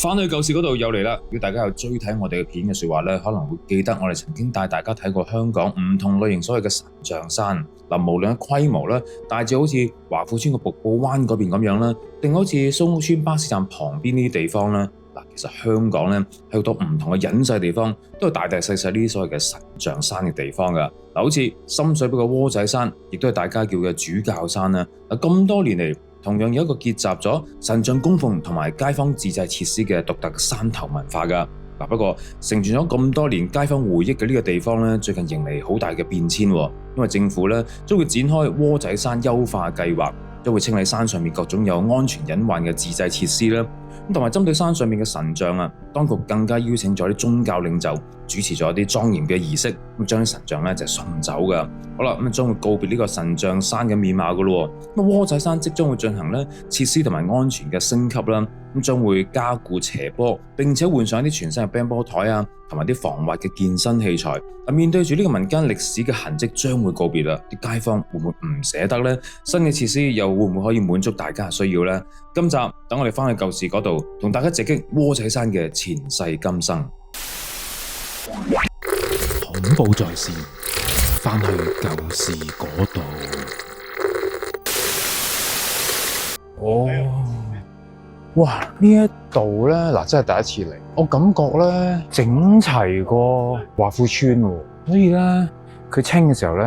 翻去舊時嗰度又嚟啦！如果大家有追睇我哋嘅片嘅說話咧，可能會記得我哋曾經帶大家睇過香港唔同類型所謂嘅神像山。無論規模咧，大致好似華富村嘅瀑布灣嗰邊咁樣啦，定好似蘇屋村巴士站旁邊呢啲地方咧。其實香港咧係好多唔同嘅隱世地方，都係大大細細呢啲所謂嘅神像山嘅地方噶。好似深水埗嘅窩仔山，亦都係大家叫嘅主教山啦。咁多年嚟，同樣有一個結集咗神像供奉同埋街坊自製設施嘅獨特山頭文化噶。不過承傳咗咁多年街坊回憶嘅呢個地方咧，最近迎嚟好大嘅變遷，因為政府咧將會展開窩仔山優化計劃，將會清理山上面各種有安全隱患嘅自製設施啦。同埋針對山上面嘅神像啊，當局更加邀請咗啲宗教領袖主持咗一啲莊嚴嘅儀式，咁將啲神像咧就送走噶。好啦，咁將會告別呢個神像山嘅面貌噶咯。咁窩仔山即將會進行咧設施同埋安全嘅升級啦，咁將會加固斜坡，並且換上一啲全新嘅乒乓台啊，同埋啲防滑嘅健身器材。面對住呢個民間歷史嘅痕跡將會告別啦，啲街坊會唔會唔捨得呢？新嘅設施又會唔會可以滿足大家嘅需要呢？今集等我哋翻去舊時嗰度，同大家直擊窩仔山嘅前世今生。恐怖在線，翻去舊時嗰度。哇！呢一度咧，真係第一次嚟，我感覺咧整齊過華富村喎，所以咧佢清嘅時候咧，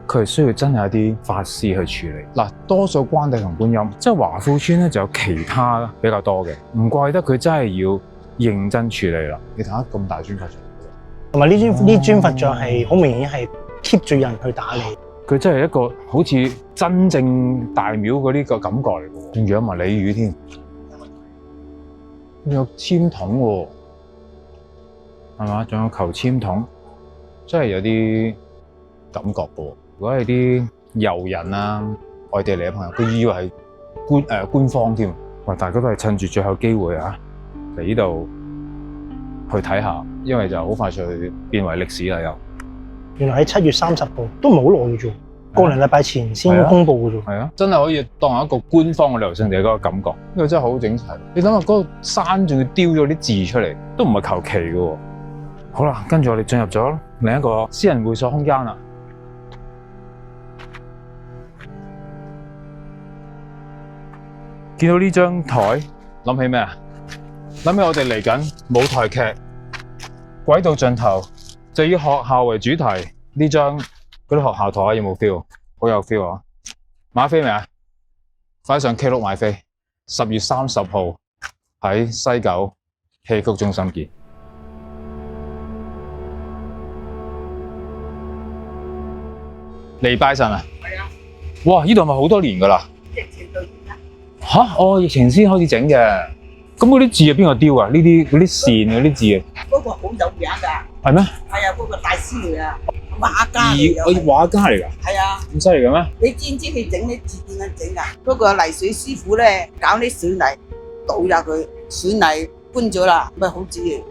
佢係需要真係一啲法師去處理。多數關帝同觀音，即係華富村咧就有其他比較多嘅，唔怪得佢真係要認真處理啦。你睇下咁大尊佛像，同埋呢尊佛像係好明顯係 keep 住人去打理。佢真係一個好似真正大廟嗰啲個感覺嚟嘅，仲養埋鯉魚添。有籤筒喎，係嘛？仲有求籤筒，真係有啲感覺嘅。如果係啲遊人啊、外地嚟嘅朋友，佢以為係官方添。哇！大家都係趁住最後機會啊，嚟呢度去睇下，因為就好快就變為歷史啦又。原來喺7月30號，都唔係好耐嘅啫，個零禮拜前先公佈嘅啫。係啊，真係可以當一個官方嘅旅遊勝地嗰個感覺。呢個真係好整齊。你諗下嗰個山仲要雕咗啲字出嚟，都唔係求其嘅喎。好啦，跟住我哋進入咗另一個私人會所空間啦。見到呢張台，諗起咩啊？諗起我哋嚟緊舞台劇《鬼道盡頭》，就以學校為主題。呢張嗰啲學校台有冇 feel？ 好有 feel 啊！買飛未啊？快上 Klook 買飛，10月30號喺西九戲曲中心見。嚟拜神啊！係啊！哇！呢度係咪好多年㗎啦？疫情到而家。疫情先開始整嘅。咁嗰啲字係邊個雕啊？呢啲嗰啲線嗰啲字啊？嗰個好有名㗎。係咩？係啊，嗰個大師嚟啊，畫家嚟㗎。畫家嚟㗎？係啊。咁犀利嘅咩？你知唔知佢整啲字點樣整㗎？嗰個泥水師傅咧，搞啲水泥倒入佢，水泥搬咗啦，咪好似撈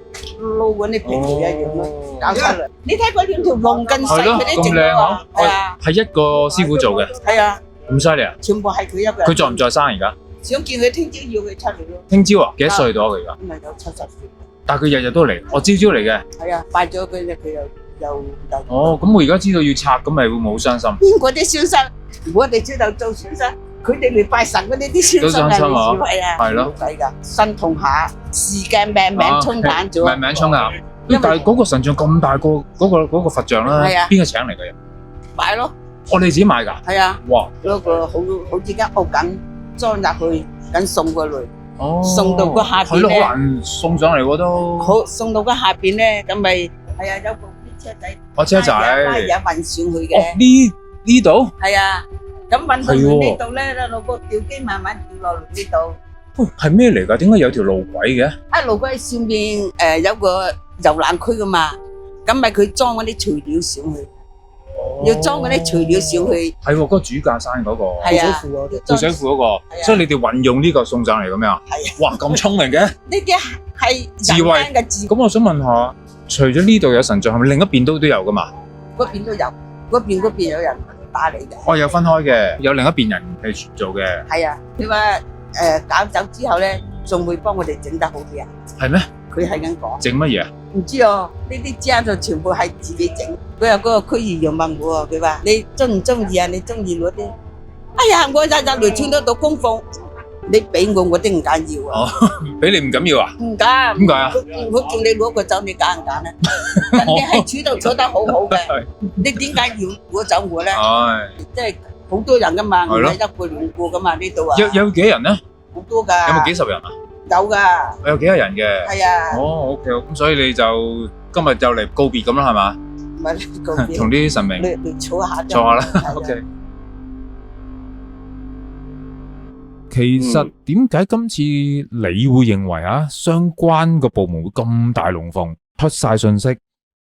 嗰啲皮條一樣咯，搞出嚟。你睇嗰兩條龍咁細，佢啲整到啊，係啊，係一個師傅做嘅。係啊。咁犀利啊！全部係佢一個人。佢在唔在生而家？想見佢聽朝要佢出嚟咯。聽朝啊？幾多歲到啊？佢而家？咁咪有70歲。但係佢日日都嚟，我朝朝嚟嘅。係啊，拜咗佢咧，佢又。哦，咁我而家知道要拆，咁咪會唔會好傷心？邊個啲傷心？我哋朝頭做傷心，佢哋嚟拜神嗰啲啲傷心啊！係啊，係咯，係㗎，身痛下，時間命沖淡咗。命命沖淡。但係嗰個神像咁大個，嗰個佛像咧，邊個請嚟嘅？買咯。我哋自己買㗎。係啊。哇！嗰個好似間屋咁裝入去，咁送過嚟。哦。送到個下邊咧。係咯，好難送上嚟喎都。好，送到個下邊咧，咁咪係啊，有部車仔。車仔。有運上去嘅。哦，呢度？係啊。咁運到呢度咧，攞個吊機慢慢吊落嚟呢度。係咩嚟㗎？點解有條路軌嘅？路軌上邊有個遊覽區㗎嘛，咁咪佢裝嗰啲材料上去。要裝嗰啲材料上去。係喎，嗰個主教山嗰個。係啊。配水庫嗰個。所以你哋運用呢個送上嚟咁樣。係啊。哇，咁聰明嘅。呢啲係智慧嘅智。咁我想問下，除咗呢度有神像，係咪另一邊都有㗎嘛？嗰邊都有，嗰邊有人打理嘅。哦，有分開嘅，有另一邊人去做嘅。係啊，佢話搞走之後咧，仲會幫我哋整得好啲啊！係咩？佢係咁講。整乜嘢？唔知哦，呢啲渣就全部係自己整。佢話嗰個區議員問我，佢話你中唔中意啊？你中意攞啲？哎呀，我日日嚟穿得到供奉，你俾我都唔緊要啊！俾你唔緊要啊？唔緊。點解啊？我叫你攞個酒，你揀唔揀啊？人哋係處度處得好好嘅，你點解要攞走我咧？唉，即係好多人噶嘛，唔係咯係一個兩個噶嘛呢度啊。有幾多人咧？好多㗎。有冇幾十人啊？有㗎。有幾多人嘅？係啊。哦，OK，咁所以你就今日就嚟告別咁啦，係嘛？唔係告別。同啲神明你坐下啫。坐下啦，OK。其實點解今次你會認為啊，相關個部門會咁大龍鳳出晒信息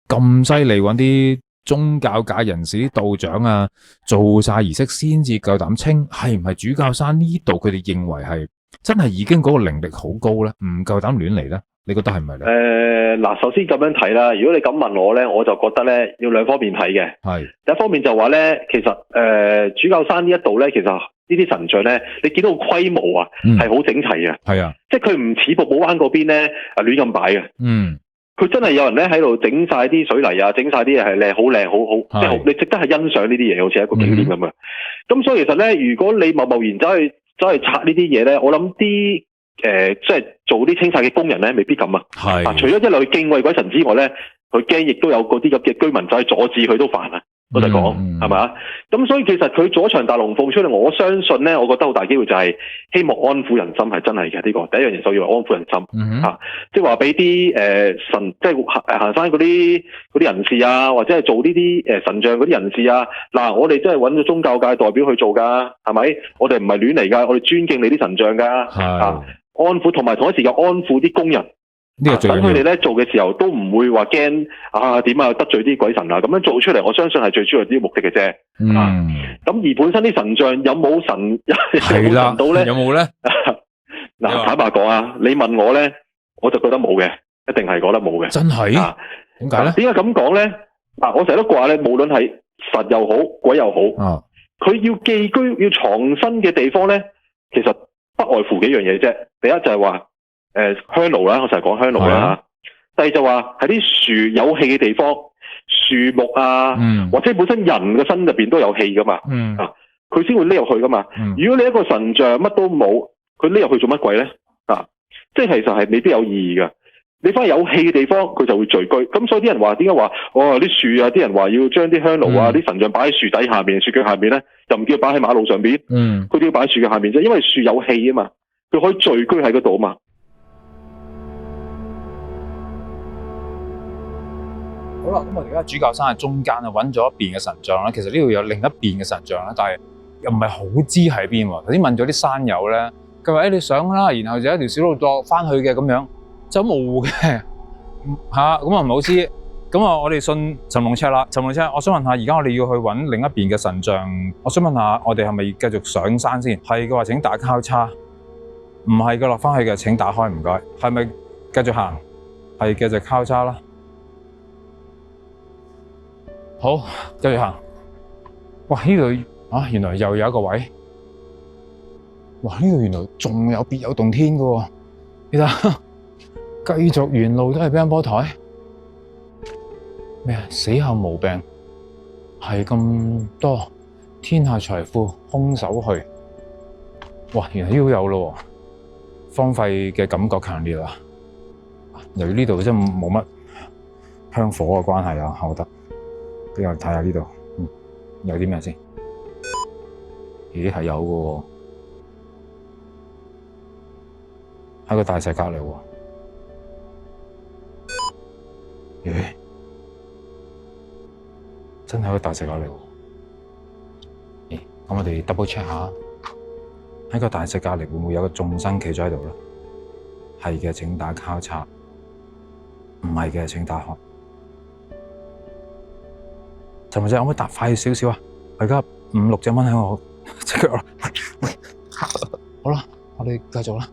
咁犀利，揾啲宗教界人士啲道長啊，做晒儀式先至夠膽稱係唔係主教山呢度？佢哋認為係真係已經嗰個靈力好高咧，唔夠膽亂嚟咧？你覺得係唔係咧？嗱，首先咁樣睇啦。如果你咁問我咧，我就覺得咧要兩方面睇嘅。係第一方面就話咧，其實主教山呢一度咧，其實呢啲神像咧，你見到個規模啊，係好整齊嘅。係啊，即係佢唔似瀑布灣嗰邊咧亂咁擺嘅。佢真係有人咧喺度整晒啲水泥啊，整晒啲嘢係靚，好靚，好即係你值得係欣賞呢啲嘢，好似一個景點咁樣。咁所以其實咧，如果你貿然走去拆呢啲嘢咧，我諗啲即係做啲清拆嘅工人咧，未必咁啊。係除咗一路去敬畏鬼神之外咧，佢驚亦都有嗰啲咁嘅居民走去阻止佢都煩啊。老實講係咪？咁所以其實佢做一場大龍鳳出嚟，我相信咧，我覺得好大機會就係希望安撫人心，係真係嘅呢個第一樣嘢，就要安撫人心即係話俾啲神，即係行山嗰啲人士啊，或者係做呢啲神像嗰啲人士啊，嗱，我哋真係揾咗宗教界代表去做㗎，係咪？我哋唔係亂嚟㗎，我哋尊敬你啲神像㗎，安撫同埋同一時間安撫啲工人。等佢哋咧做嘅時候都唔會話驚點啊得罪啲鬼神啊，咁樣做出嚟，我相信係最主要啲目的嘅啫。咁而本身啲神像有冇神到咧？有冇咧？嗱，坦白講啊，你問我咧，我就覺得冇嘅，一定係覺得冇嘅。真係？點解咧？點解咁講咧？嗱，我成日都話咧，無論係神又好，鬼又好，佢要寄居要藏身嘅地方咧，其實不外乎幾樣嘢啫。第一就係話。香爐啦，我成日講香爐啦吓。第二就話喺啲樹有氣嘅地方，樹木啊，或者本身人嘅身入邊都有氣噶嘛。佢先會匿入去噶嘛。如果你一個神像乜都冇，佢匿入去做乜鬼咧？即係其實係未必有意義噶。你翻去有氣嘅地方，佢就會聚居。咁所以啲人話點解話啲樹啊？啲人話要將啲香爐啊、啲神像擺喺樹底下面、樹腳下面咧，就唔叫擺喺馬路上邊。佢都要擺喺樹腳下面啫，因為樹有氣啊嘛，佢可以聚居喺嗰度啊嘛。好啦，咁我哋而家主教山嘅中間啊，揾咗一邊嘅神像啦。其實呢度有另一邊嘅神像啦，但係又唔係好知喺邊喎。頭先問咗啲山友咧，佢話你上啦，然後就一條小路落翻去嘅咁樣，就冇嘅嚇。咁啊唔好知。咁啊，我哋信尋龍尺啦。尋龍尺，我想問下，而家我哋要去揾另一邊嘅神像，我想問下，我哋係咪繼續上山先？係嘅話請打交叉，唔係嘅落翻去嘅請打開，唔該。係咪繼續行？係繼續交叉啦。好，繼續行。哇！呢度原來又有一個位。哇！呢度原來仲有別有洞天㗎喎。你睇，繼續沿路都係乒乓波台。咩啊？死後無病，係咁多，天下財富空手去。哇！原來呢度有咯喎，荒廢嘅感覺強烈啊。由於呢度真係冇乜香火嘅關係啊，我覺得。俾我睇下呢度，有啲咩先？咦，係有嘅喎，喺個大石隔離喎。咦，真係喺個大石隔離喎。咦，咁我哋 double check 下，喺個大石隔離會唔會有個眾生企咗喺度咧？係嘅，請打交叉；唔係嘅，請打開。尋日可唔可以搭快少少啊？我而家5、6隻蚊喺我隻腳啦。好啦，我哋繼續啦。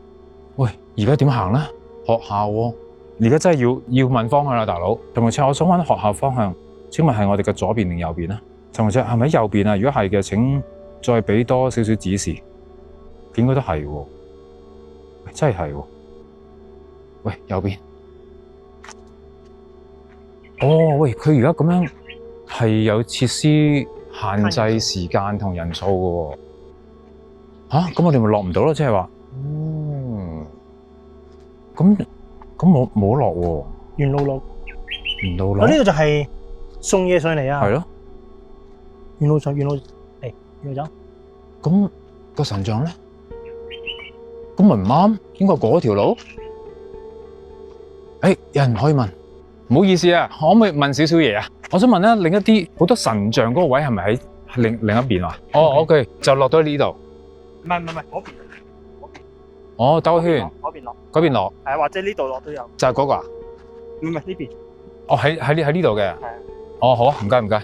喂，而家點行咧？學校喎，而家真係要問方向啦，大佬。尋日我想揾學校方向，請問係我哋嘅左邊定右邊啊？尋日係咪右邊啊？如果係嘅，請再俾多少少指示。應該都係喎，真係係喎。喂，右邊。哦，喂，佢而家咁樣係有設施限制時間同人數嘅喎。咁我哋咪落唔到咯，即係話。咁冇落喎。沿路落。沿路落。我呢個就係送嘢上嚟啊。係咯。沿路嚟，沿路走。咁個神像咧？咁咪唔啱？應該嗰條路？有人可以問。唔好意思啊，可唔可以問少少嘢啊？我想問咧，另一啲好多神像嗰個位係咪喺另一邊啊？哦 ，OK， 就落到呢度。唔係，嗰邊。哦，兜圈。嗰邊落。係啊，或者呢度落都有。就係嗰個啊？唔係呢邊。哦，喺呢度嘅。係啊。哦，好啊，唔該。喂，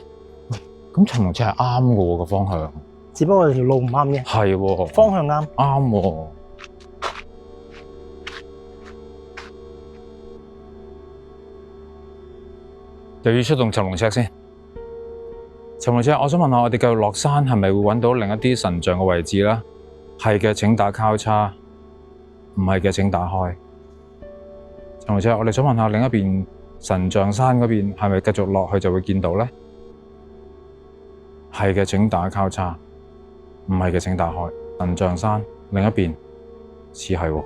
咁尋龍車係啱嘅喎，個方向。只不過條路唔啱嘅。係喎。方向啱。啱喎。又要出動尋龍尺先。尋龍尺，我想問下，我哋繼續落山係咪會揾到另一啲神像嘅位置啦？係嘅，請打交叉；唔係嘅，請打開。尋龍尺，我哋想問下另一邊神像山嗰邊係咪繼續落去就會見到咧？係嘅，請打交叉；唔係嘅，請打開。神像山另一邊似係喎。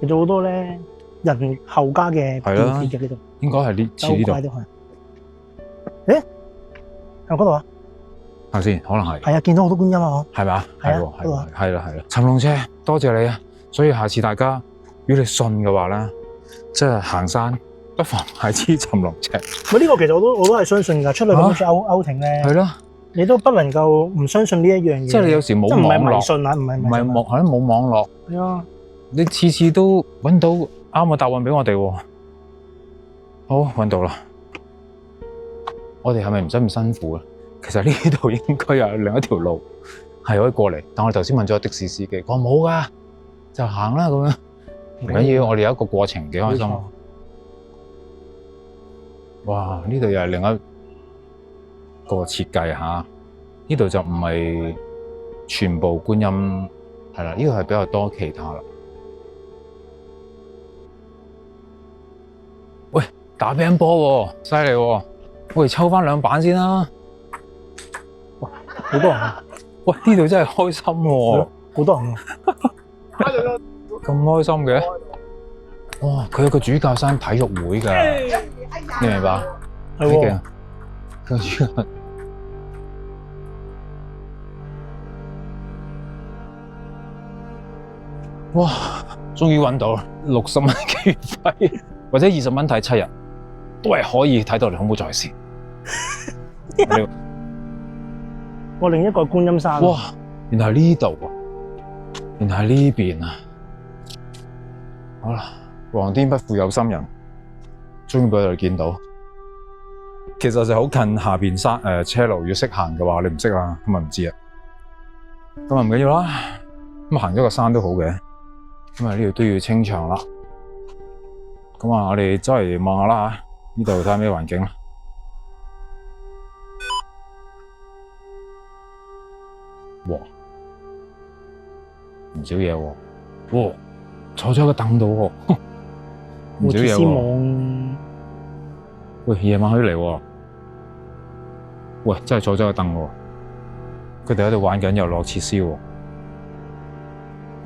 其實好多咧人後加嘅標誌嘅呢度。應該係似呢度。誒，喺嗰度啊？行先，可能係。係啊，見到好多觀音啊！係嘛？係喎，係啦。尋龍車，多謝你啊！所以下次大家如果你信嘅話咧，即係行山，不妨係支尋龍車。呢個其實我都係相信㗎，出嚟咁樣歐艇咧。係咯。你都不能夠唔相信呢一樣嘢。即係你有時冇網絡。唔係迷信啊，唔係冇網絡。係啊。你次次都揾到啱嘅答案俾我哋喎。好，揾到啦。我哋係咪唔使咁辛苦啊？其實呢度應該有另一條路係可以過嚟，但我哋頭先問咗的士司機，佢話冇㗎，就行啦咁樣。唔緊要，我哋有一個過程幾開心。哇！呢度又係另一個設計嚇，呢度就唔係全部觀音，係啦，呢度係比較多其他啦。喂，打乒乓波喎，犀利喎！我哋抽翻2板先啦。哇，好多人啊！喂，呢度真係開心喎，好多人啊！咁開心嘅。哇，佢有個主教山體育會㗎，你明白？係喎。個主教。哇，終於揾到60蚊嘅月費，或者20蚊睇7日，都係可以睇到你恐怖在線。我另一個觀音山。哇，原來係呢度啊，原來係呢邊啊。好啦，皇天不負有心人，終於俾我哋見到。其實就好近下邊山車路，如果識行嘅話，你唔識啦，咁咪唔知啊。咁啊唔緊要啦，咁行咗個山都好嘅。咁啊呢度都要清場啦。咁啊，我哋周圍望下啦嚇，呢度睇下咩環境啦。哇，唔少嘢喎！哇，坐咗喺個凳度喎，唔少嘢喎。喂，夜晚可以嚟喎。喂，真係坐咗個凳喎。佢哋喺度玩緊遊樂設施喎，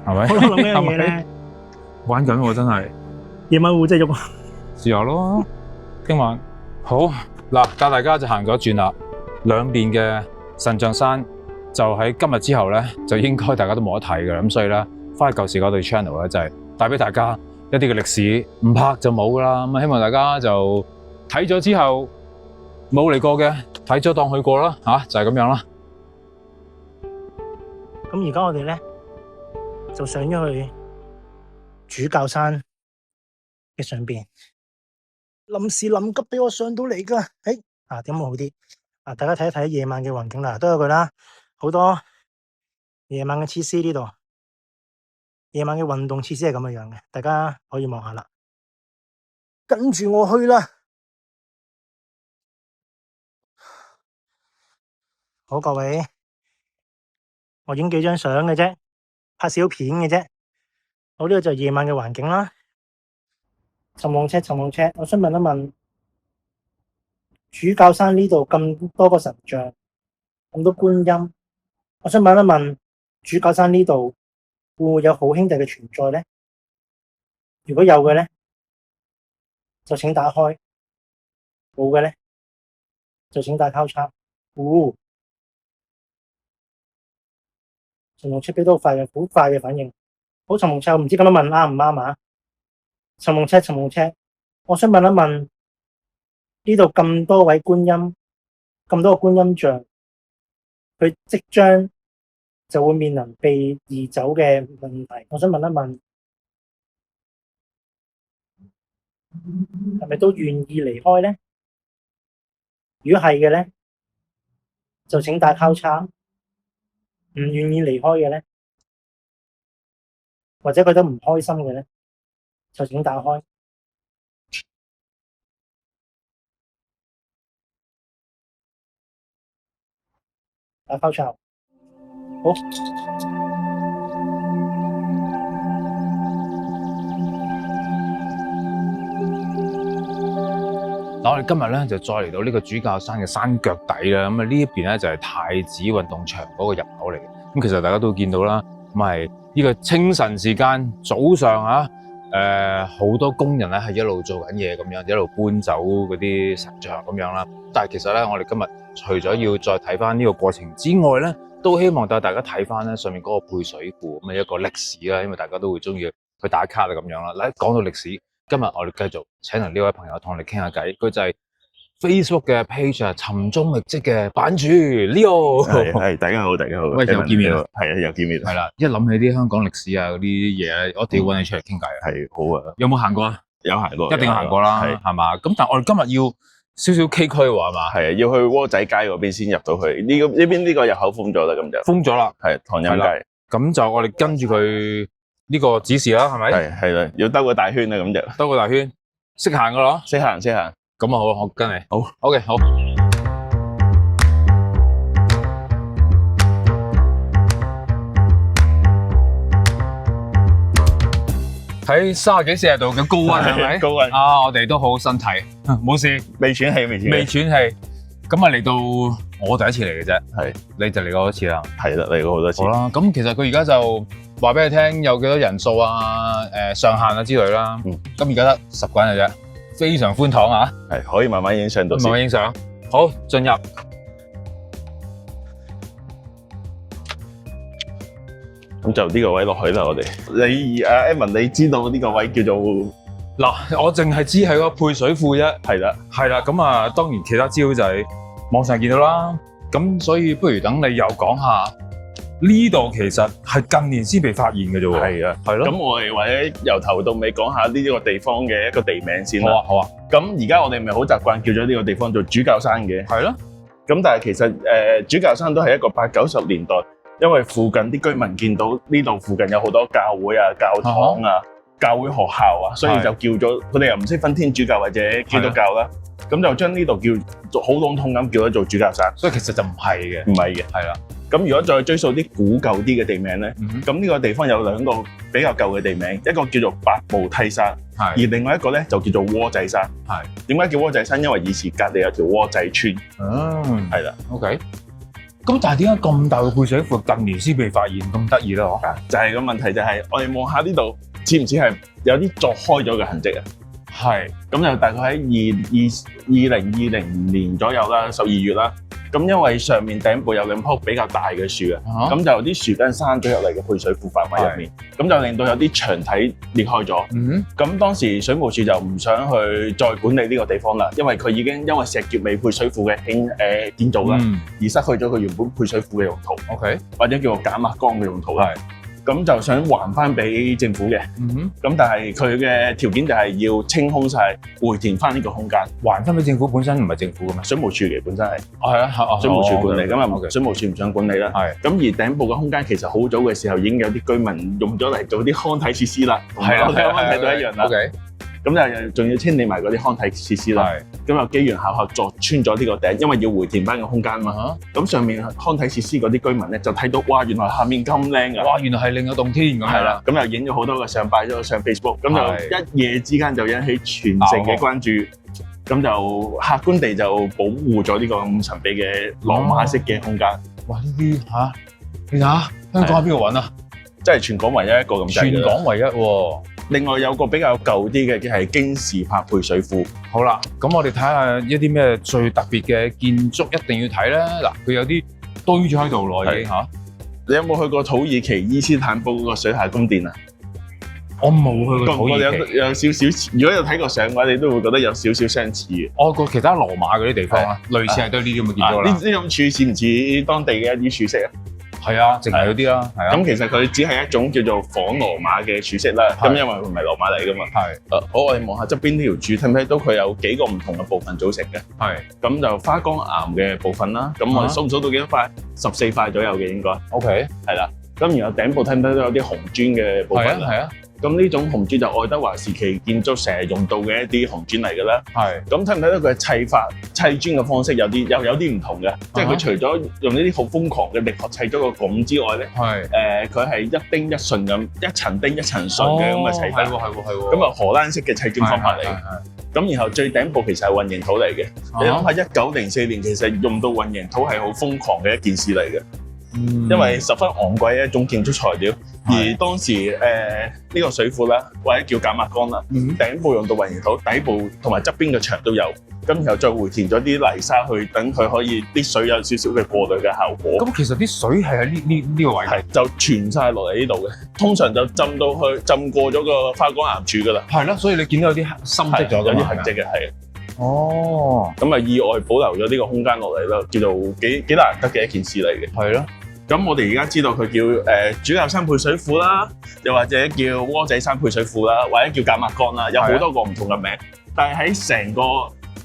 係咪？我諗咩嘢咧？玩緊喎，真係。夜晚會真係喐。試下咯，聽晚好嗱，帶大家就行咗一轉啦。兩邊嘅神像山就喺今日之後咧，就應該大家都冇得睇㗎啦。咁所以咧，翻去舊時嗰對 channel 咧，就係帶俾大家一啲嘅歷史，唔拍就冇㗎啦。咁希望大家就睇咗之後冇嚟過嘅，睇咗當去過啦嚇，就係咁樣啦。咁而家我哋咧就上咗去主教山嘅上邊，臨時臨急俾我上到嚟㗎。點會好啲？大家睇一睇夜晚嘅環境啦，都有句啦，好多夜晚嘅設施呢度，夜晚嘅運動設施係咁嘅樣嘅，大家可以望下啦。跟住我去啦。好，各位，我影幾張相嘅啫，拍小片嘅啫。好，呢個就係夜晚嘅環境啦。尋夢車，我想問一問，主教山呢度咁多個神像，咁多觀音，我想問一問，主教山呢度會唔會有好兄弟嘅存在呢？如果有嘅呢，就請打開；冇嘅呢，就請打交叉。尋夢車俾到好快嘅反應。好，尋夢車，我唔知咁樣問啱唔啱啊？尋夢車，我想問一問，呢度咁多位觀音，咁多個觀音像，佢即將就會面臨被移走嘅問題。我想問一問，係咪都願意離開呢？如果係嘅呢，就請打交叉；唔願意離開嘅呢，或者覺得唔開心嘅呢，就請打開。打交叉。好。嗱，我哋今日咧就再嚟到呢個主教山嘅山腳底啦。咁啊呢一邊咧就係太子運動場嗰個入口嚟嘅。咁其實大家都見到啦，咁係呢個清晨時間早上啊，好多工人咧係一路做緊嘢咁樣，一路搬走嗰啲神像咁樣啦。但係其實咧，我哋今日除咗要再睇翻呢個過程之外咧，都希望帶大家睇翻咧上面嗰個配水庫咁嘅一個歷史啦，因為大家都會中意去打卡啊咁樣啦。嗱，講到歷史。今日我哋繼續請嚟呢位朋友同我哋傾下偈，佢就係 Facebook 嘅 page 啊，尋蹤覓跡嘅版主 Leo。係，大家好，喂，又見面啦，係啊，又見面。係啦，一諗起啲香港歷史啊嗰啲嘢咧，我一定要揾你出嚟傾偈啊。係，好啊。有冇行過啊？有行過，一定行過啦，係嘛？咁但係我哋今日要少少崎嶇喎，係嘛？係啊，要去窩仔街嗰邊先入到去。呢邊呢個入口封咗啦，咁就封咗啦。係唐蔭街。咁就我哋跟住佢呢個指示啦，係咪？係啦，要兜個大圈啊，咁就兜個大圈，識行噶咯？識行。咁啊好，我跟你。好 ，OK， 好。喺30幾40度嘅高溫係咪？高溫啊！我哋都好好身體，冇事，未喘氣。咁啊嚟到我第一次嚟嘅啫，係你就嚟過好多次啦，係啦，嚟過好多次。好啦，咁其實佢而家就話俾你聽有幾多人數啊，上限啊之類啦。咁而家得10個人嘅啫，非常寬敞啊。係可以慢慢影相到先。慢慢影相。好，進入。咁就呢個位落去啦，我哋。你Evan， 你知道呢個位叫做？嗱，我淨係知係個配水庫啫。係啦。咁啊，當然其他資料就係網上見到啦。咁所以不如等你又講下呢度其實係近年先被發現嘅啫喎。係啊，係咯。咁我哋或者由頭到尾講下呢個地方嘅一個地名先啦。好啊。咁而家我哋咪好習慣叫咗呢個地方做主教山嘅。係咯。咁但係其實主教山都係一個80、90年代，因為附近啲居民見到呢度附近有好多教會啊、教堂啊、教會學校啊，所以就叫咗佢哋又唔識分天主教或者基督教啦，咁就將呢度叫做好籠統咁叫咗做主教山。所以其實就唔係嘅，唔係嘅，係啦。咁如果再追溯啲古舊啲嘅地名咧，咁呢個地方有2個比較舊嘅地名，一個叫做百步梯山，而另外一個咧就叫做窩仔山。係點解叫窩仔山？因為以前隔離有條窩仔村。係啦。OK。咁但係點解咁大嘅配水庫近年先被發現咁得意咧？就係個問題就係我哋望下呢度，似唔似係有啲鑿開咗嘅痕跡啊？係。咁就大概喺2020年左右啦，12月啦。咁因為上面頂部有2棵比較大嘅樹啊，咁就有啲樹根生咗入嚟嘅配水庫範圍入面，咁就令到有啲牆體裂開咗。咁當時水務署就唔想去再管理呢個地方啦，因為佢已經因為石硤尾配水庫嘅建造啦，而失去咗佢原本配水庫嘅用途，或者叫做減壓缸嘅用途啦。咁就想還翻俾政府嘅，咁但係佢嘅條件就係要清空晒，回填翻呢個空間，還翻俾政府本身唔係政府嘅咩？水務署嘅本身係，係啊，水務署管理，咁啊水務署唔想管理啦。咁而頂部嘅空間其實好早嘅時候已經有啲居民用咗嚟做啲康體設施啦，同我哋啱啱睇到一樣啦。咁咁就仲要清理埋嗰啲康體設施啦。咁又機緣巧合鑿穿咗呢個頂，因為要回填翻個空間嘛。咁上面康體設施嗰啲居民咧就睇到，哇！原來下面咁靚㗎。哇！原來係另一棟天咁係啦。咁又影咗好多個相，擺咗上 Facebook，咁就一夜之間就引起全城嘅關注。咁就客觀地就保護咗呢個咁神秘嘅羅馬式嘅空間。哇！呢啲嚇，你睇下香港喺邊度揾啊？即係全港唯一一個咁滯嘅。全港唯一喎。另外有個比較舊啲嘅係京士柏配水庫。好啦，咁我哋睇下一啲咩最特別嘅建築一定要睇咧。嗱，佢有啲堆咗喺度咯已經嚇。你有冇去過土耳其伊斯坦堡嗰個水下宮殿啊？我冇去過土耳其。有少少似，如果有睇過相嘅話，你都會覺得有少少相似嘅。我過其他羅馬嗰啲地方啊，類似係都係呢啲咁嘅建築啦。呢種柱似唔似當地嘅一啲柱式啊？係啊，淨係嗰啲啦，係啊。咁其實佢只係一種叫做仿羅馬嘅柱式啦。咁因為佢唔係羅馬嚟噶嘛。係。好，我哋望下側邊呢條柱，睇唔睇到佢有幾個唔同嘅部分組成嘅？係。咁就花崗岩嘅部分啦。咁我哋數唔數到幾多塊？14塊左右嘅應該。OK。係啦。咁然後頂部睇唔睇到有啲紅磚嘅部分啊？係啊。咁呢種紅磚就愛德華時期建築成日用到嘅一啲紅磚嚟嘅啦。係。咁睇唔睇到佢砌法砌磚嘅方式有啲唔同嘅，即係佢除咗用呢啲好瘋狂嘅力學砌咗個拱之外咧，佢係一釘一順咁，一層釘一層順嘅咁嘅砌法。係喎。咁啊荷蘭式嘅砌磚方法嚟。咁然後最頂部其實係混凝土嚟嘅。你諗下1904年其實用到混凝土係好瘋狂嘅一件事嚟嘅。因為十分昂貴嘅一種建築材料，而當時呢個水庫啦，或者叫減壓缸啦，頂部用到混凝土，底部同埋側邊嘅牆都有，咁然後再回填咗啲泥沙去，等佢可以啲水有少少嘅過濾嘅效果。咁其實啲水係喺呢個位，係就傳晒落嚟呢度嘅，通常就浸過咗個花崗岩柱噶啦。係咯，所以你見到有啲深積咗，有啲痕跡嘅，係。哦，咁啊意外保留咗呢個空間落嚟啦，叫做幾難得嘅一件事嚟嘅。係咯。咁我哋而家知道佢叫主教山配水庫啦，又或者叫窩仔山配水庫啦，或者叫減壓缸啦，有好多個唔同嘅名。但係喺成個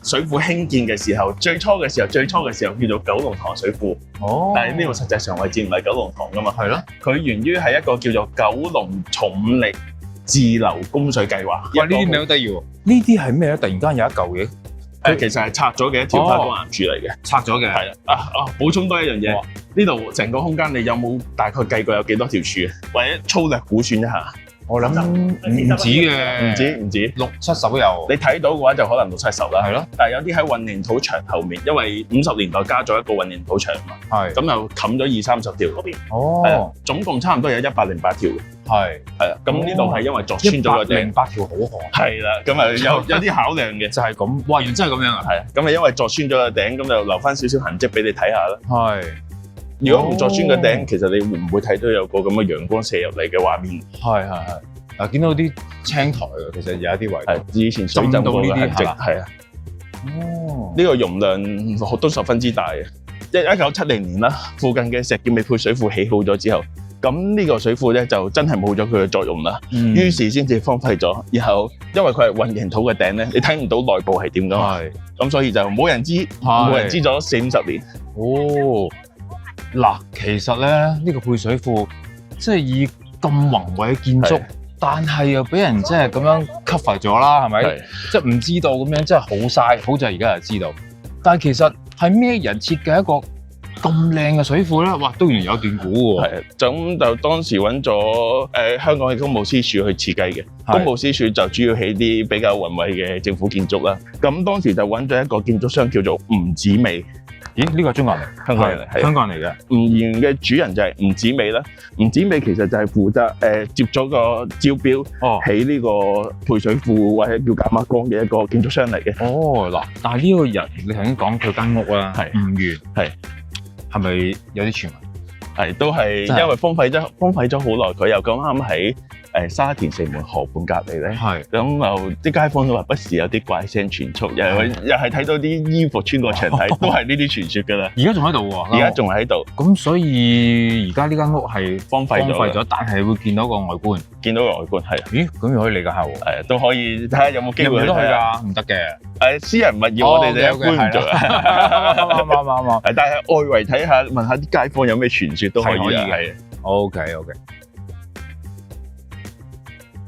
水庫興建嘅時候，最初嘅時候叫做九龍塘水庫。哦。但係呢個實際上位置唔係九龍塘噶嘛。係咯。佢源於係一個叫做九龍重力自流供水計劃。哇！呢啲名好得意喎。呢啲係咩咧？突然間有一嚿嘢。佢其實係拆咗嘅一條花崗岩柱嚟嘅。拆咗嘅。係啊。補充多一樣嘢。呢度成個空間，你有冇大概計過有幾多條柱？或者粗略估算一下？我諗唔止嘅，唔止60-70都有。你睇到嘅話就可能60-70啦。係咯。但係有啲喺混凝土牆後面，因為50年代加咗一個混凝土牆嘛。係。咁又冚咗20-30條嗰邊。哦。係啊。總共差唔多有108條嘅。係。係啊。咁呢度係因為鑿穿咗個頂。108條好寒。係啦。咁啊有啲考量嘅。就係咁。哇！原來真係咁樣啊。係啊。咁啊因為鑿穿咗個頂，咁就留翻少少痕跡俾你睇下啦。係。如果唔鑿穿個頂，其實你會唔會睇到有個咁嘅陽光射入嚟嘅畫面？係。嗱，見到啲青苔㗎，其實有一啲位係以前水浸過嘅痕跡，係啊。哦。呢個容量都十分之大嘅。1970年啦，附近嘅石硤尾配水庫起好咗之後，咁呢個水庫咧就真係冇咗佢嘅作用啦。於是先至荒廢咗。然後因為佢係混凝土嘅頂咧，你睇唔到內部係點㗎嘛。係。咁所以就冇人知咗40-50年。哦。嗱，其實咧呢個配水庫即係以咁宏偉嘅建築，但係又俾人即係咁樣 cover 咗啦，係咪？即係唔知道咁樣，真係好嘥。好在而家就知道，但係其實係咩人設計一個咁靚嘅水庫咧？哇，都原來有段古喎。係，咁就當時揾咗香港嘅工務司署去設計嘅。工務司署就主要起啲比較宏偉嘅政府建築啦。咁當時就揾咗一個建築商叫做吳子美。咦？呢個係中國人嚟，香港人嚟，香港人嚟嘅。吳園嘅主人就係吳子美啦。吳子美其實就係負責接咗個招標，起呢個配水庫或者叫減壓缸嘅一個建築商嚟嘅。哦，嗱，但係呢個人你頭先講佢間屋啊，吳園係咪有啲傳聞？係，都係因為荒廢咗好耐，佢又咁啱喺沙田城門河畔隔離咧，咁就啲街坊都話不時有啲怪聲傳出，又係睇到啲衣服穿過牆體，都係呢啲傳說㗎啦。而家仲喺度喎，而家仲喺度。咁所以而家呢間屋係荒廢咗，但係會見到個外觀，見到個外觀係。咦？咁又可以嚟㗎喎？係都可以睇下有冇機會去睇下。唔得嘅。私人物業我哋就一般唔做。啱。但係外圍睇下，問下啲街坊有咩傳說都可以嘅。係。OK。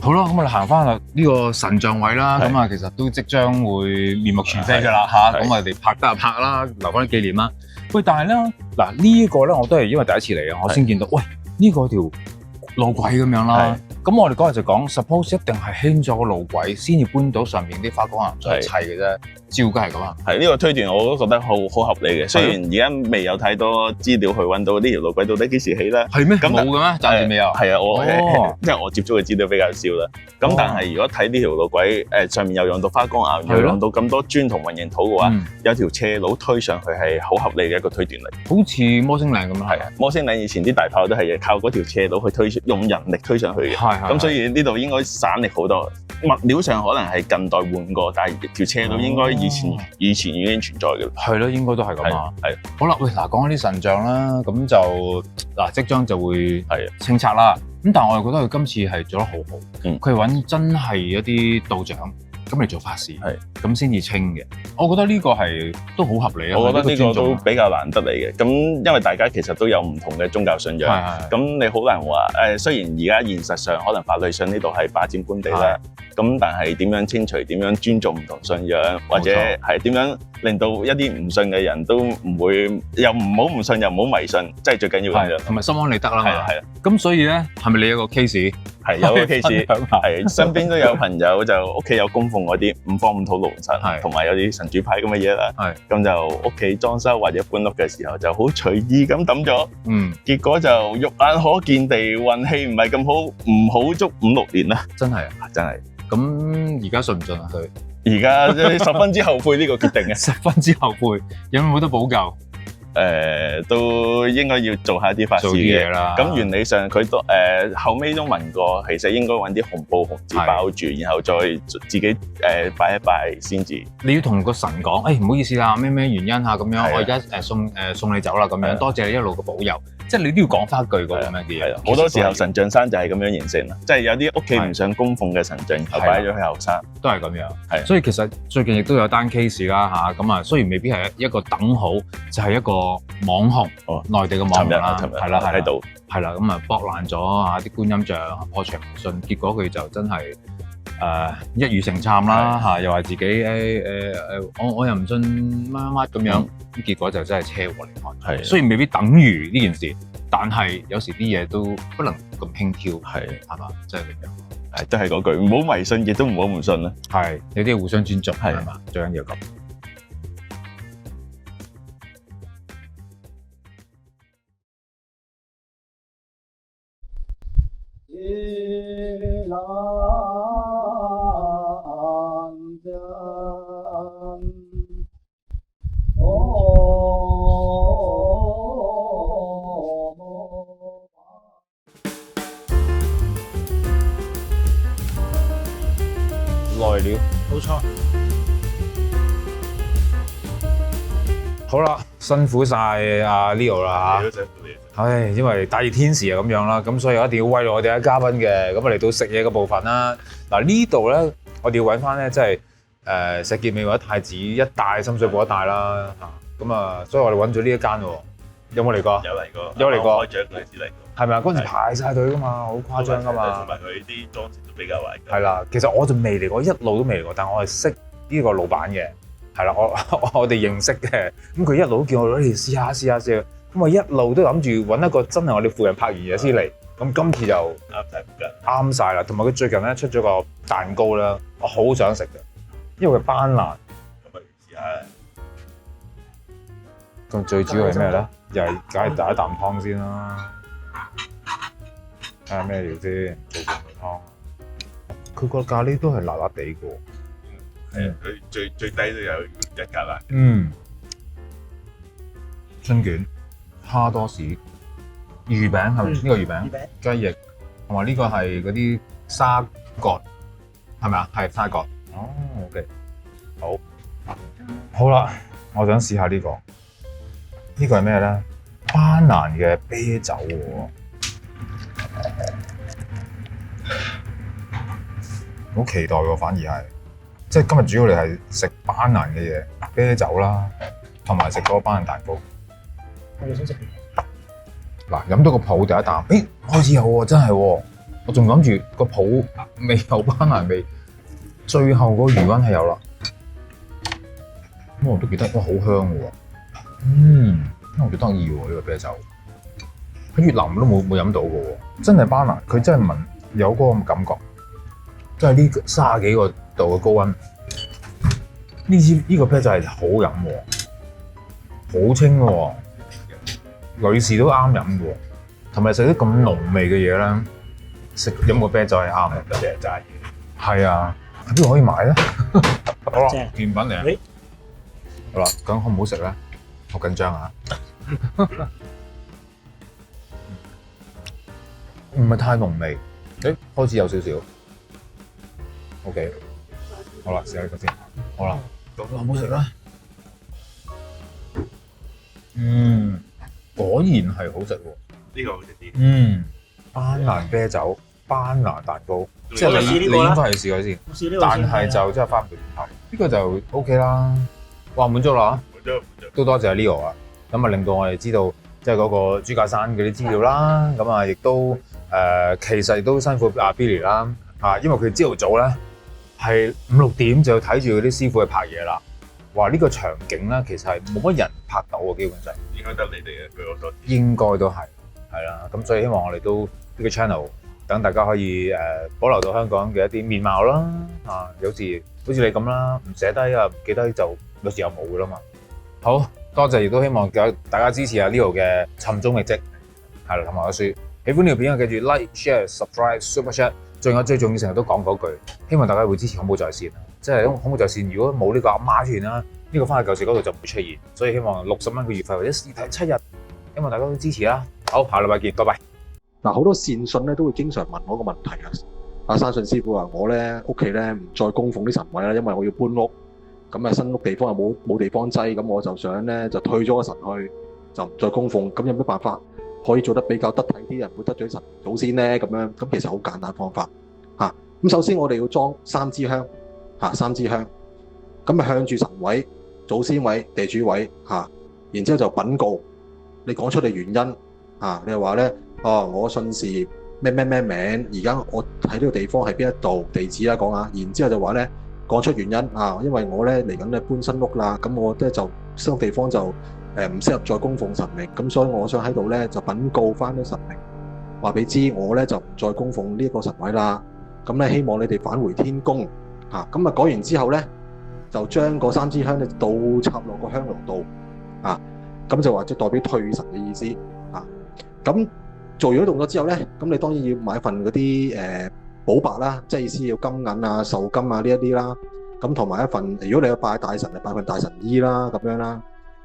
好啦，咁我哋行翻啦呢個神像位啦，咁啊其實都即將會面目全非㗎啦嚇，咁我哋拍得就拍啦，留翻啲紀念啦。喂，但係咧嗱呢一個咧我都係因為第一次嚟啊，我先見到，喂呢個條路軌咁樣啦。咁我哋嗰日就講 ，suppose 一定係興咗個路軌先至搬到上面啲花崗岩再砌嘅啫，照計係咁啊。係呢個推斷我都覺得好合理嘅。雖然而家未有太多資料去揾到呢條路軌到底幾時起啦。係咩？咁冇嘅咩？暫時未有。係啊，因為我接觸嘅資料比較少啦。咁但係如果睇呢條路軌，上面又用到花崗岩，又用到咁多磚同混凝土嘅話，有條斜路推上去係好合理嘅一個推斷嚟。好似摩星嶺咁樣。係啊，摩星嶺以前啲大炮都係靠嗰條斜路去推，用人力推上去嘅。咁所以呢度應該省力好多，物料上可能係近代換過，但係條斜路應該以前已經存在嘅。係咯，應該都係咁啊。係。好啦，喂，嗱，講緊啲神像啦，咁就嗱即將就會清拆啦。咁但係我又覺得佢今次係做得好好，佢揾真係一啲道長咁嚟做法事，咁先至清嘅。我覺得呢個係都好合理啊。我覺得呢個都比較難得嚟嘅。咁因為大家其實都有唔同嘅宗教信仰，咁你好難話雖然而家現實上可能法律上呢度係霸佔官地啦，咁但係點樣清除、點樣尊重唔同信仰，或者係點樣令到一啲唔信嘅人都唔會又唔好唔信又唔好迷信，即係最緊要咁樣，同埋心安理得啦嘛。係啊。咁所以咧，係咪你有個 case？係有個 case， 係身邊都有朋友就屋企有供奉嗰啲五方五土龍神，同埋有啲神主牌咁嘅嘢啦。咁就屋企裝修或者搬屋嘅時候就好隨意咁抌咗。結果就肉眼可見地運氣唔係咁好，唔好足5-6年啦。真係啊，真係。咁而家信唔信啊？佢而家十分之後悔呢個決定嘅。十分之後悔，有冇得補救？都應該要做下啲法事嘅。咁原理上佢都後尾都問過，其實應該揾啲紅布紅紙包住，然後再自己拜一拜先至。你要同個神講，唔好意思啦，咩原因啊咁樣，我而家送你走啦咁樣，多謝你一路嘅保佑。即係你都要講翻一句嗰咁樣嘅嘢。好多時候神像山就係咁樣形成啦，即係有啲屋企唔想供奉嘅神像，然後擺咗喺後山，都係咁樣。所以其實最近亦都有單 case 啦嚇，咁啊雖然未必係一個等號，就係一個網紅，內地嘅網紅啦，係啦喺度，係啦咁啊駁爛咗啊啲觀音像，破牆無信，結果佢就真係一語成讖啦嚇，又話自己我又唔信乜乜咁樣。結果就真係車禍嚟看，雖然未必等於呢件事，但係有時啲嘢都不能咁輕佻，係嘛，即係咁樣。都係嗰句，唔好迷信，亦都唔好唔信啦。係，有啲互相尊重，係嘛，最緊要咁。來了，冇錯。好啦，辛苦晒阿 Leo 啦嚇。唉，因為大熱天時啊咁樣啦，咁所以一定要慰勞我哋嘅嘉賓嘅。咁我嚟到食嘢嘅部分啦。嗱呢度咧，我哋要揾翻咧，即係石硤尾或者太子一帶、深水埗一帶啦嚇。咁啊，所以我哋揾咗呢一間喎。有冇嚟過？有嚟過，有嚟過。開獎嗰陣時嚟過。係咪啊？嗰陣時排晒隊噶嘛，好誇張噶嘛。同埋佢啲裝飾都比較懷舊。係啦，其實我就未嚟過，一路都未嚟過，但係我係識呢個老闆嘅，係啦，我哋認識嘅。咁佢一路都叫我嚟試下。咁我一路都諗住揾一個真係我哋附近拍完嘢先嚟。咁今次就啱晒啦，同埋佢最近咧出咗個蛋糕啦，我好想食嘅，因為佢斑蘭。咁咪試下。咁最主要係咩咧？又係梗係第一啖湯先啦。睇下咩料先，做餸湯。佢個咖喱都係辣辣地嘅喎。係啊，佢最低都有1格辣。春卷、蝦多士、魚餅係咪？呢個魚餅、雞翼，同埋呢個係嗰啲沙葛，係咪啊？係沙葛。哦 ，OK， 好啦，我想試下呢個。呢個係咩咧？斑蘭嘅啤酒喎。好期待喎，反而係，即係今日主要你係食斑蘭嘅嘢，啤酒啦，同埋食嗰個斑蘭蛋糕。我哋想食嗱，飲到個泡第一啖，開始有喎，真係喎，我仲諗住個泡未有班牙味，最後個餘溫係有啦。咁我都記得，哇，好香嘅喎。我幾得意喎呢個啤酒。喺越南都冇飲到嘅喎，真係班牙，佢真係聞有嗰個感覺，即係呢30幾個度嘅高溫。呢個啤酒係好飲喎，好清喎，女士都啱飲嘅喎，同埋食啲咁濃味嘅嘢咧，飲個啤酒係啱嘅，多謝齋。係啊，喺邊度可以買咧？好啦，甜品嚟啊！好啦，咁好唔好食咧？好緊張啊！唔係太濃味，開始有少少。OK， 好啦，試下呢個先。好啦，咁好唔好食咧？果然係好食喎。呢個好食啲。班牙啤酒、班牙蛋糕，即係你應該係試過先。但係就真係翻唔到轉頭。呢個就 OK 啦。哇，滿足啦！都多謝 Leo 啊，咁啊令到我哋知道即係嗰個主教山嗰啲資料啦，咁啊亦都其實亦都辛苦阿 Billy 啦，因為佢朝頭早咧係5、6點就要睇住嗰啲師傅去拍嘢啦。哇！呢個場景咧其實係冇乜人拍到嘅，基本上應該得你哋嘅，據我所知。應該都係啦，咁所以希望我哋都呢個 channel 等大家可以保留到香港嘅一啲面貌啦，有時好似你咁啦，唔寫低啊，唔記得就有時又冇噶啦嘛。好多謝，亦都希望大家支持下 Leo 嘅尋蹤覓跡，係啦，同埋個書。喜歡呢條片嘅記住 like、share、subscribe、super chat。仲有最重要成日都講嗰句，希望大家會支持恐怖在線。即係恐怖在線，如果冇呢個阿媽出現啦，呢個翻去舊時嗰度就唔會出現。所以希望60蚊個月費或者試睇7日，希望大家都支持啦。好，下禮拜見，拜拜。嗱，好多善信咧都會經常問我個問題啊。阿山信師傅話我咧屋企咧唔再供奉啲神位啦，因為我要搬屋。咁啊新屋地方又冇地方擠，咁我就想咧就退咗個神去，就唔再供奉。咁有咩辦法可以做得比較得體啲，人會得罪神祖先咧？咁樣咁其實好簡單方法嚇。咁首先我哋要裝3支香嚇，3支香。咁啊向住神位、祖先位、地主位嚇，然之後就稟告，你講出你原因嚇。你話咧我信是咩名，而家我喺呢個地方係邊一度地址啦講下，然之後就話咧講出原因啊，因為我咧嚟緊咧搬新屋啦，咁我咧就新屋地方就唔適合再供奉神明，咁所以我想喺度咧就稟告翻啲神明，話俾知我咧就唔再供奉呢一個神位啦，咁咧希望你哋返回天宮嚇。咁啊講完之後咧，就將嗰3支香咧倒插落個香爐度啊，咁就話即係代表退神嘅意思啊。咁做完咗動作之後咧，咁你當然要買份嗰啲補白啦，即係意思要金銀啊、壽金啊呢一啲啦。咁同埋一份，如果你有拜大神，就拜份大神衣啦，咁樣啦。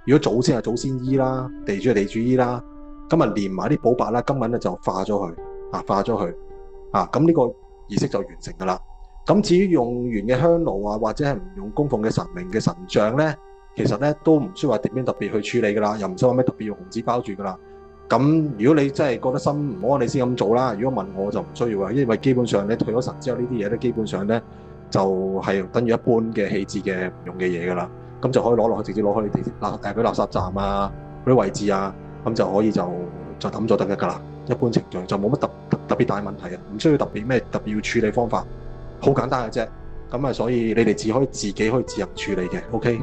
如果祖先係祖先衣啦，地主係地主衣啦。咁啊連埋啲補白啦、金銀咧就化咗佢啊，化咗佢啊。咁呢個儀式就完成㗎啦。咁至於用完嘅香爐啊，或者係唔用供奉嘅神明嘅神像咧，其實咧都唔需要話點樣特別去處理㗎啦，又唔使話咩特別用紅紙包住㗎啦。咁如果你真係覺得心唔安，你先咁做啦。如果問我就唔需要啊，因為基本上你退咗神之後，呢啲嘢咧基本上咧就係等於一般嘅棄置嘅唔用嘅嘢㗎啦。咁就可以攞落去，直接攞去嗰啲垃圾站啊，嗰啲位置啊，咁就可以就抌咗得㗎啦。一般程序就冇乜特別大問題啊，唔需要特別要處理方法，好簡單嘅啫。咁啊，所以你哋可以自己自行處理嘅。OK。